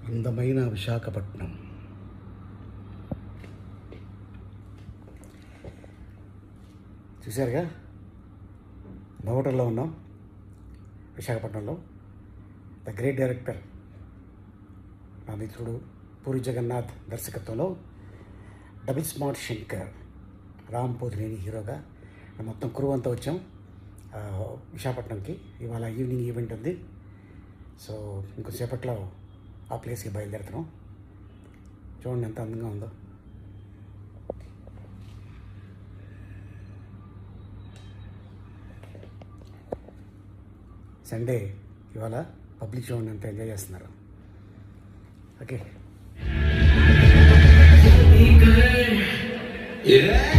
అందమైన విశాఖపట్నం. చూశారుగా, హోటల్లో ఉన్నాం విశాఖపట్నంలో. ద గ్రేట్ డైరెక్టర్ నా మిత్రుడు పూరి జగన్నాథ్ దర్శకత్వంలో డబుల్ స్మార్ట్ శంకర్, రామ్ పోతినేని హీరోగా మొత్తం క్రూ అంతా వచ్చాం విశాఖపట్నంకి. ఇవాళ ఈవినింగ్ ఈవెంట్ ఉంది. సో ఇంకొంసేపట్లో ఆ ప్లేస్కి బయలుదేరుతున్నాం. చూడండి ఎంత అందంగా ఉందో. సండే ఇవాళ పబ్లిక్ షో అంతా ఎంజాయ్ చేస్తున్నారు. Okay, Yeah.